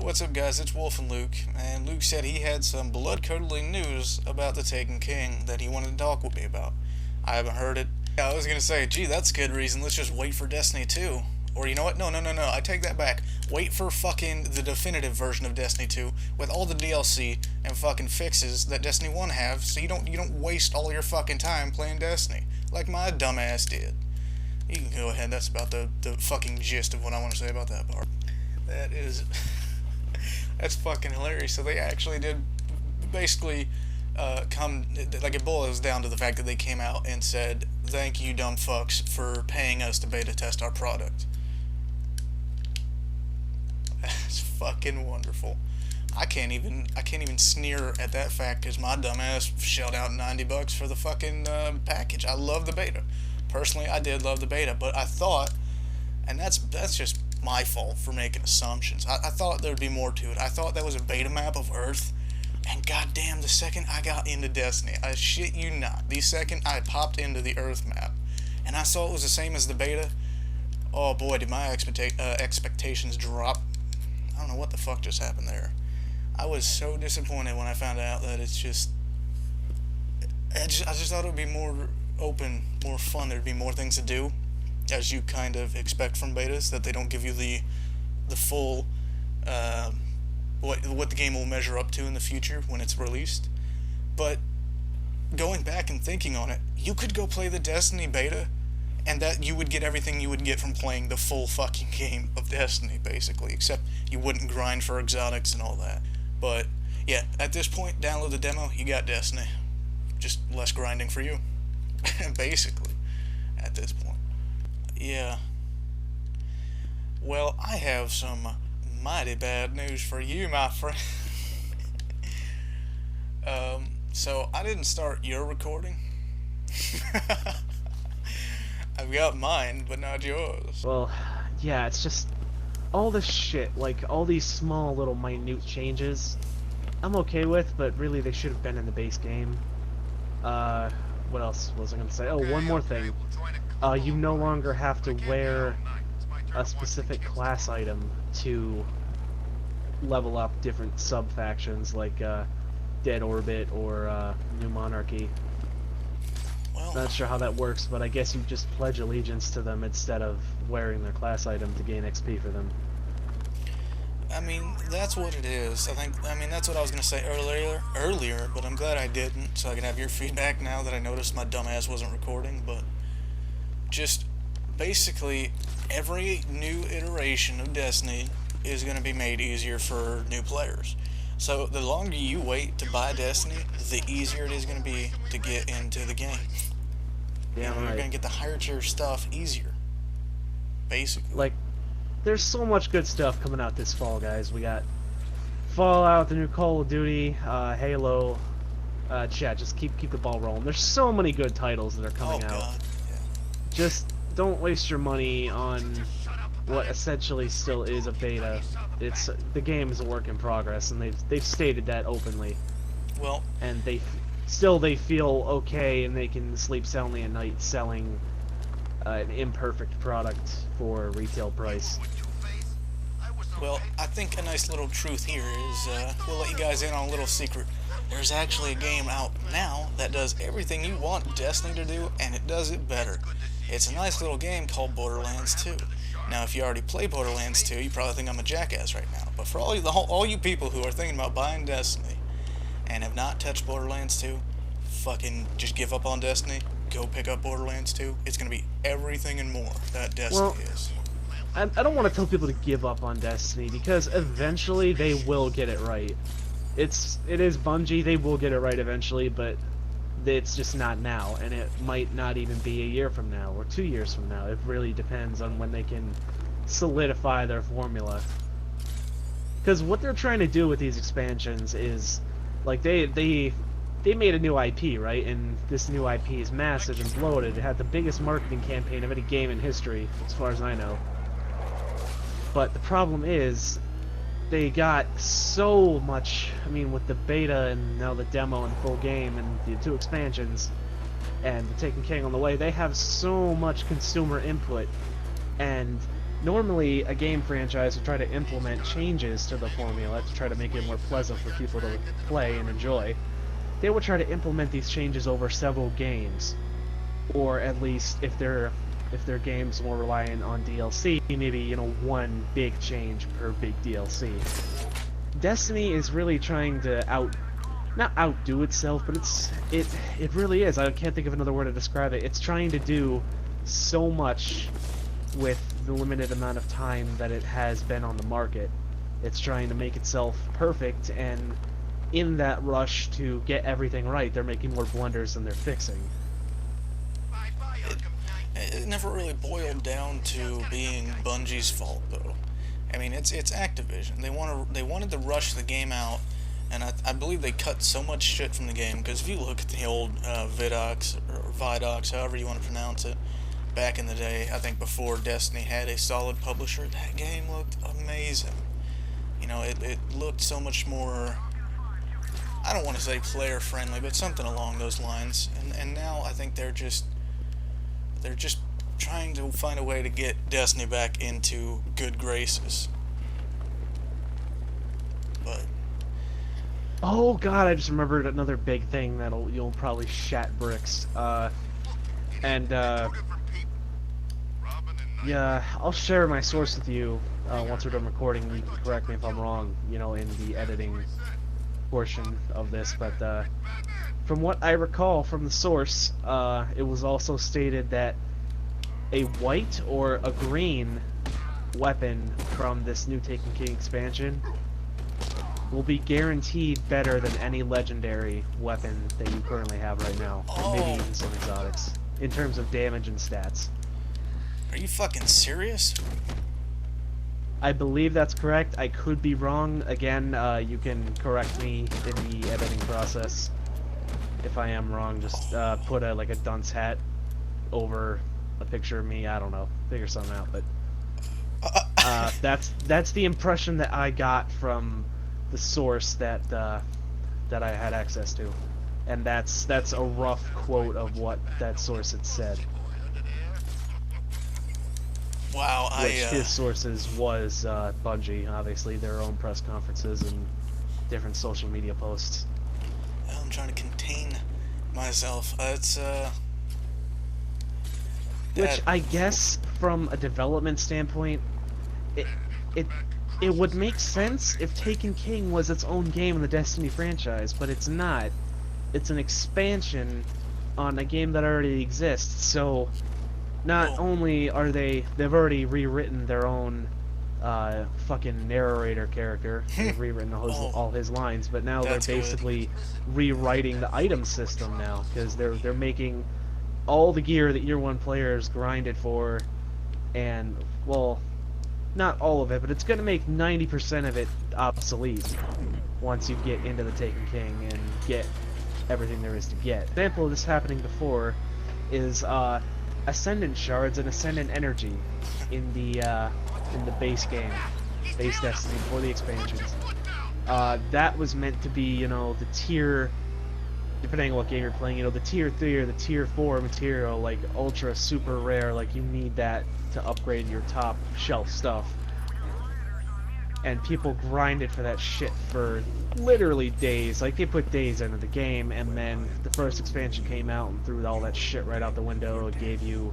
What's up, guys? It's Wolf and Luke, and Luke said he had some blood-curdling news about the Taken King that he wanted to talk with me about. I haven't heard it. Yeah, I was gonna say, gee, that's a good reason. Let's just wait for Destiny 2. Or you know what? No, no, no, no. I take that back. Wait for fucking the definitive version of Destiny 2 with all the DLC and fucking fixes that Destiny 1 have, so you don't waste all your fucking time playing Destiny like my dumbass did. You can go ahead. That's about the fucking gist of what I want to say about that part. That is. That's fucking hilarious. So they actually did basically come, like it boils down to the fact that they came out and said, thank you dumb fucks for paying us to beta test our product. That's fucking wonderful. I can't even sneer at that fact because my dumbass shelled out $90 for the fucking package. I love the beta. Personally, I did love the beta, but I thought, and that's just my fault for making assumptions. I thought there would be more to it. I thought that was a beta map of Earth, and goddamn, the second I got into Destiny, I shit you not, the second I popped into the Earth map, and I saw it was the same as the beta, oh boy, did my expectations drop. I don't know what the fuck just happened there. I was so disappointed when I found out that it's just... I just thought it would be more open, more fun, there'd be more things to do, as you kind of expect from betas, that they don't give you the full what the game will measure up to in the future when it's released. But going back and thinking on it, you could go play the Destiny beta and that you would get everything you would get from playing the full fucking game of Destiny, basically, except you wouldn't grind for exotics and all that. But yeah, at this point, download the demo, you got Destiny. Just less grinding for you. Basically, at this point. Yeah. Well, I have some mighty bad news for you, my friend. So I didn't start your recording. I've got mine, but not yours. Well, yeah, it's just all this shit, like all these small little minute changes, I'm okay with, but really they should have been in the base game. What else was I gonna say? Oh, one more thing. You no longer have to wear a specific class item to level up different sub-factions like Dead Orbit or New Monarchy. Well, Not sure how that works, but I guess you just pledge allegiance to them instead of wearing their class item to gain XP for them. I mean, that's what it is. I mean, that's what I was going to say earlier, but I'm glad I didn't, so I can have your feedback now that I noticed my dumbass wasn't recording. But just basically, every new iteration of Destiny is going to be made easier for new players. So the longer you wait to buy Destiny, the easier it is going to be to get into the game. Yeah, You're right. going to get the higher tier stuff easier, basically. Like, there's so much good stuff coming out this fall, guys. We got Fallout, the new Call of Duty, Halo. Yeah, just keep the ball rolling. There's so many good titles that are coming out. God. Yeah. Just don't waste your money on what essentially still is a beta. The game is a work in progress, and they've stated that openly. Well, And they feel okay, and they can sleep soundly at night selling an imperfect product for a retail price. Well, I think a nice little truth here is, we'll let you guys in on a little secret. There's actually a game out now that does everything you want Destiny to do, and it does it better. It's a nice little game called Borderlands 2. Now, if you already play Borderlands 2, you probably think I'm a jackass right now. But for all you people who are thinking about buying Destiny and have not touched Borderlands 2, fucking just give up on Destiny. Go pick up Borderlands 2. It's going to be everything and more that Destiny is. I don't want to tell people to give up on Destiny, because eventually they will get it right. It is Bungie, they will get it right eventually, but it's just not now, and it might not even be a year from now or 2 years from now. It really depends on when they can solidify their formula. Because what they're trying to do with these expansions is, like, they made a new IP, right? And this new IP is massive and bloated. It had the biggest marketing campaign of any game in history, as far as I know. But the problem is, they got so much, I mean, with the beta and now the demo and full game and the 2 expansions and the Taken King on the way, they have so much consumer input, and Normally, a game franchise would try to implement changes to the formula to try to make it more pleasant for people to play and enjoy. They would try to implement these changes over several games, or at least if their game's more reliant on DLC, maybe, you know, one big change per big DLC. Destiny is really trying to not outdo itself, but it really is. I can't think of another word to describe it. It's trying to do so much with the limited amount of time that it has been on the market. It's trying to make itself perfect, and in that rush to get everything right, they're making more blunders than they're fixing. It never really boiled down to being Bungie's fault, though. I mean, it's Activision. They wanted to rush the game out, and I believe they cut so much shit from the game. Because if you look at the old Vidocs or Vidocs, however you want to pronounce it, back in the day, I think before Destiny had a solid publisher, that game looked amazing. You know, it looked so much more. I don't want to say player friendly, but something along those lines. And now I think they're just trying to find a way to get Destiny back into good graces. But Oh god, I just remembered another big thing you'll probably shat bricks. And yeah, I'll share my source with you once we're done recording. You can correct me if I'm wrong, you know, in the editing portion of this. But from what I recall from the source, it was also stated that a white or a green weapon from this new Taken King expansion will be guaranteed better than any legendary weapon that you currently have right now. Oh. Maybe even some exotics, in terms of damage and stats. are you fucking serious? I believe that's correct. I could be wrong. Again, you can correct me in the editing process. If I am wrong, just put like a dunce hat over a picture of me. I don't know. Figure something out. But that's the impression that I got from the source that that I had access to, and that's a rough quote of what that source had said. Wow, Which his sources was Bungie, obviously, their own press conferences and different social media posts. I'm trying to contain myself. Which I guess, from a development standpoint, it would make sense if Taken King was its own game in the Destiny franchise, but it's not. It's an expansion on a game that already exists, so not only are they've already rewritten their own fucking narrator character, they've rewritten all his lines, but now they're basically rewriting the item system now, because they're making all the gear that Year 1 players grinded for, and, well, not all of it, but it's going to make 90% of it obsolete once you get into the Taken King and get everything there is to get. An example of this happening before is Ascendant Shards and Ascendant Energy in the base game, base Destiny, before the expansions. That was meant to be, you know, the tier, depending on what game you're playing, you know, the tier 3 or the tier 4 material, like ultra super rare, like you need that to upgrade your top shelf stuff. And people grinded for that shit for literally days. Like, they put days into the game, and then the first expansion came out and threw all that shit right out the window. It gave you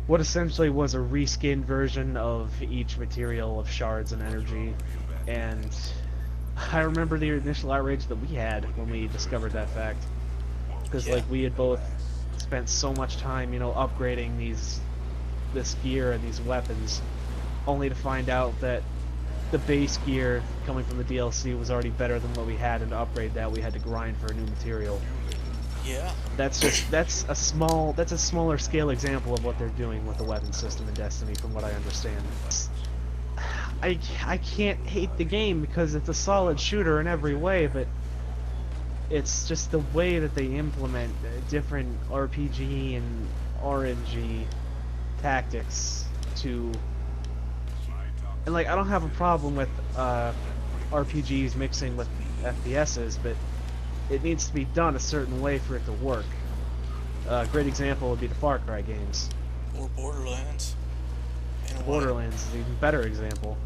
what essentially was a reskinned version of each material of shards and energy. And I remember the initial outrage that we had when we discovered that fact. Because, like, we had both spent so much time, you know, upgrading this gear and these weapons, only to find out that the base gear coming from the DLC was already better than what we had, and to upgrade that we had to grind for a new material. Yeah. That's a smaller scale example of what they're doing with the weapon system in Destiny, from what I understand. I can't hate the game because it's a solid shooter in every way, but it's just the way that they implement different RPG and RNG tactics to, and like, I don't have a problem with RPGs mixing with FPSs, but it needs to be done a certain way for it to work. A great example would be the Far Cry games. Or Borderlands. Borderlands is an even better example.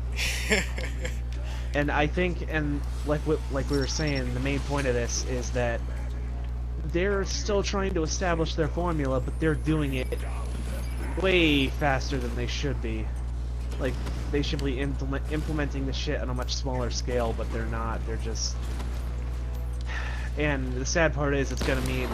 And I think, and like we were saying, the main point of this is that they're still trying to establish their formula, but they're doing it way faster than they should be. Like, they should be implementing the shit on a much smaller scale, but they're not. They're just... And the sad part is it's going to mean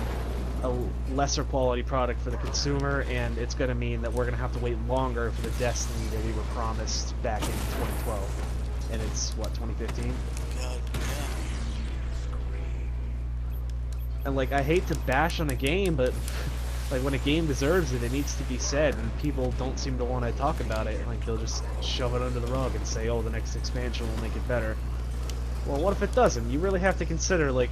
a lesser quality product for the consumer, and it's going to mean that we're going to have to wait longer for the Destiny that we were promised back in 2012. And it's, what, 2015? God, yeah. And, like, I hate to bash on a game, but, like, when a game deserves it, it needs to be said, and people don't seem to want to talk about it. Like, they'll just shove it under the rug and say, oh, the next expansion will make it better. Well, what if it doesn't? You really have to consider, like,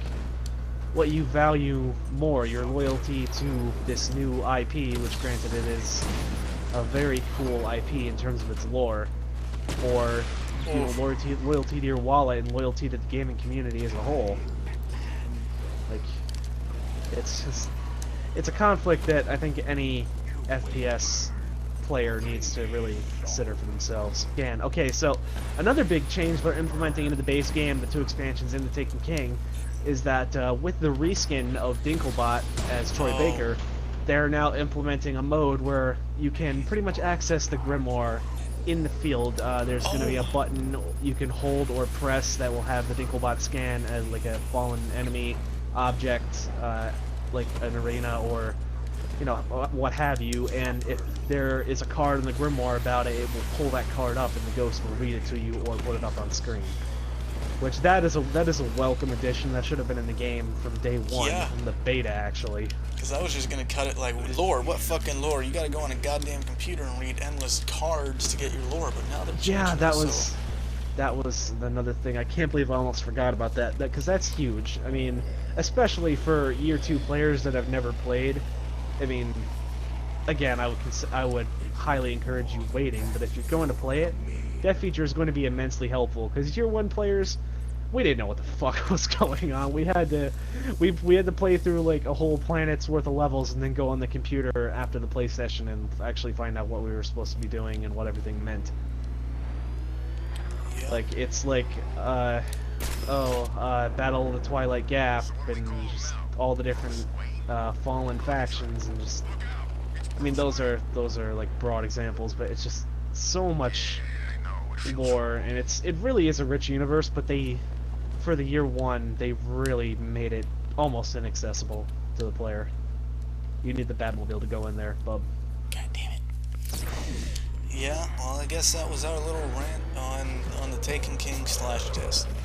what you value more, your loyalty to this new IP, which granted it is a very cool IP in terms of its lore, or loyalty to your wallet and loyalty to the gaming community as a whole. Like, it's a conflict that I think any FPS player needs to really consider for themselves. Again, okay, so another big change they're implementing into the base game, the 2 expansions into Taken King, is that with the reskin of Dinklebot as Troy Baker, they're now implementing a mode where you can pretty much access the Grimoire in the field. There's going to be a button you can hold or press that will have the Dinklebot scan as like a fallen enemy object, like an arena or, you know, what have you, and if there is a card in the Grimoire about it, it will pull that card up and the ghost will read it to you or put it up on screen. Which that is a welcome addition. That should have been in the game from day one, from the beta actually. Because I was just gonna cut it like, lore, what fucking lore? You gotta go on a goddamn computer and read endless cards to get your lore, but now they're changing that was another thing. I can't believe I almost forgot about that, because that's huge. I mean, especially for year 2 players that have never played. I mean, again, I would highly encourage you waiting, but if you're going to play it, that feature is going to be immensely helpful, because year 1 players, we didn't know what the fuck was going on. We had to play through like a whole planet's worth of levels and then go on the computer after the play session and actually find out what we were supposed to be doing and what everything meant. Yeah. Like, it's like Battle of the Twilight Gap and just all the different fallen factions, and just, I mean, those are like broad examples, but it's just so much lore, and it really is a rich universe, but for the year 1, they really made it almost inaccessible to the player. You need the Batmobile to go in there, bub. God damn it. Yeah, well, I guess that was our little rant on the Taken King / Destiny.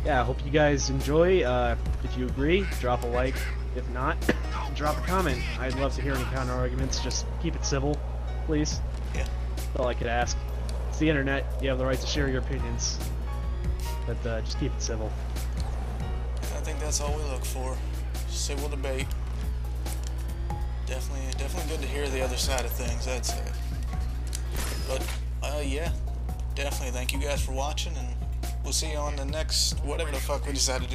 Yeah, I hope you guys enjoy. If you agree, drop a like. If not, drop a comment. I'd love to hear any counter arguments. Just keep it civil, please. Yeah. That's all I could ask. It's the internet. You have the right to share your opinions, but just keep it civil. I think that's all we look for. Civil debate. Definitely good to hear the other side of things, I'd say. But yeah, definitely thank you guys for watching, and we'll see you on the next whatever the fuck we decide to do.